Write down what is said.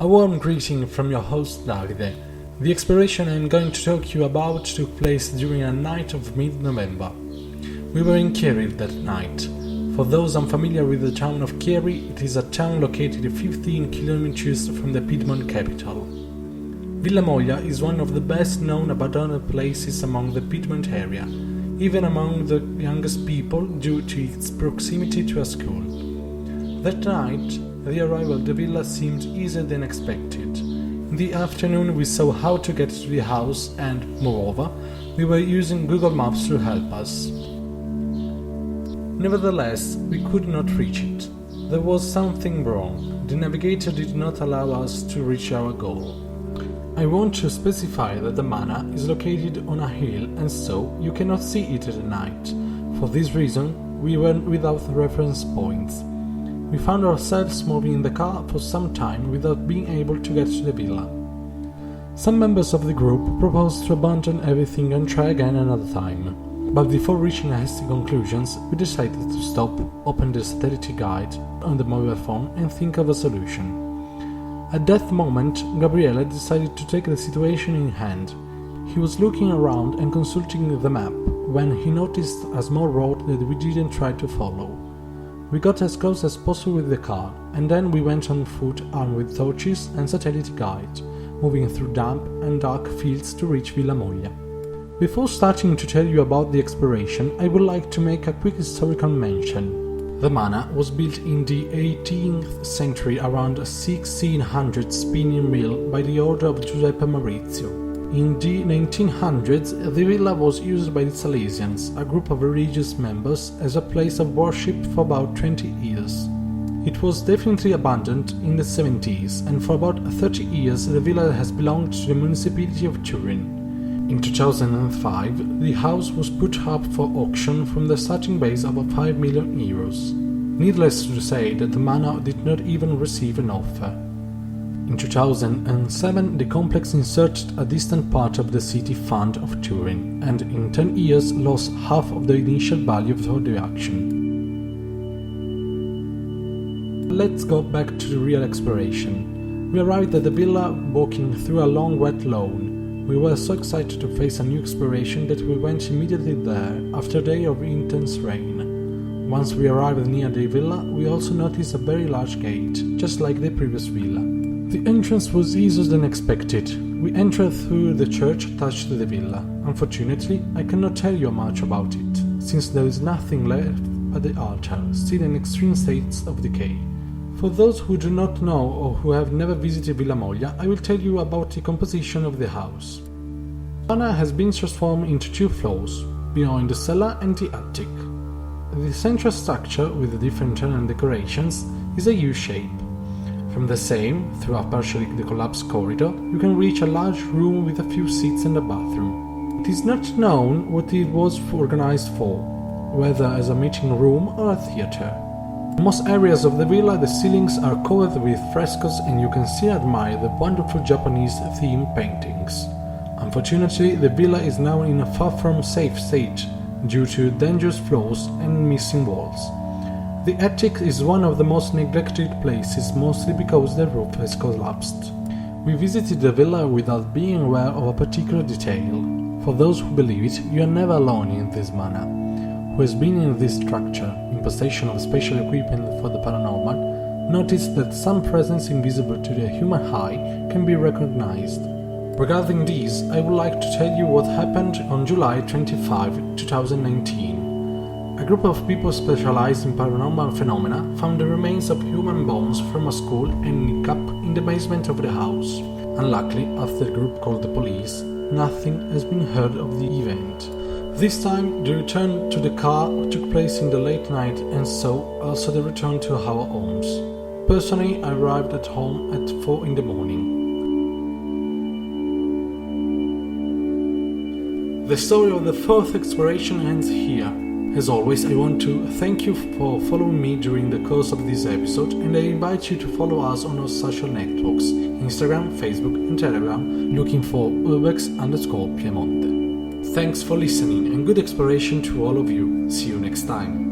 A warm greeting from your host Davide. The exploration I'm going to talk to you about took place during a night of mid-November. We were in Chieri that night. For those unfamiliar with the town of Chieri, it is a town located 15 kilometers from the Piedmont capital. Villa Moglia is one of the best known abandoned places among the Piedmont area, even among the youngest people due to its proximity to a school. That night, the arrival of the villa seemed easier than expected. In the afternoon we saw how to get to the house and, moreover, we were using Google Maps to help us. Nevertheless, we could not reach it. There was something wrong. The navigator did not allow us to reach our goal. I want to specify that the manor is located on a hill and so you cannot see it at night. For this reason, we went without reference points. We found ourselves moving in the car for some time without being able to get to the villa. Some members of the group proposed to abandon everything and try again another time. But before reaching hasty conclusions, we decided to stop, open the satellite guide on the mobile phone and think of a solution. At that moment, Gabriele decided to take the situation in hand. He was looking around and consulting the map when he noticed a small road that we didn't try to follow. We got as close as possible with the car, and then we went on foot armed with torches and satellite guide, moving through damp and dark fields to reach Villa Moglia. Before starting to tell you about the exploration, I would like to make a quick historical mention. The manor was built in the 18th century around a 1600 spinning mill by the order of Giuseppe Maurizio. In the 1900s, the villa was used by the Salesians, a group of religious members, as a place of worship for about 20 years. It was definitely abandoned in the 70s, and for about 30 years the villa has belonged to the municipality of Turin. In 2005, the house was put up for auction from the starting base of 5 million euros. Needless to say that the manor did not even receive an offer. In 2007, the complex inserted a distant part of the city fund of Turin, and in 10 years lost half of the initial value for the auction. Let's go back to the real exploration. We arrived at the villa walking through a long wet lawn. We were so excited to face a new exploration that we went immediately there after a day of intense rain. Once we arrived near the villa, we also noticed a very large gate, just like the previous villa. The entrance was easier than expected. We entered through the church attached to the villa. Unfortunately, I cannot tell you much about it, since there is nothing left but the altar, still in extreme states of decay. For those who do not know or who have never visited Villa Moglia, I will tell you about the composition of the house. The manor has been transformed into 2 floors, beyond the cellar and the attic. The central structure, with the different internal decorations, is a U-shape. From the same, through a partially collapsed corridor, you can reach a large room with a few seats and a bathroom. It is not known what it was organized for, whether as a meeting room or a theater. In most areas of the villa, the ceilings are covered with frescoes and you can still admire the wonderful Japanese-themed paintings. Unfortunately, the villa is now in a far from safe state due to dangerous floors and missing walls. The attic is one of the most neglected places, mostly because the roof has collapsed. We visited the villa without being aware of a particular detail. For those who believe it, you are never alone in this manor. Who has been in this structure, in possession of special equipment for the paranormal, noticed that some presence invisible to the human eye can be recognized. Regarding this, I would like to tell you what happened on July 25, 2019. A group of people specialized in paranormal phenomena found the remains of human bones from a school and kneecap in the basement of the house. Unluckily, after the group called the police, nothing has been heard of the event. This time, the return to the car took place in the late night and so also the return to our homes. Personally, I arrived at home at 4 in the morning. The story of the 4th exploration ends here. As always, I want to thank you for following me during the course of this episode, and I invite you to follow us on our social networks, Instagram, Facebook and Telegram, looking for urbex_Piemonte. Thanks for listening and good exploration to all of you. See you next time.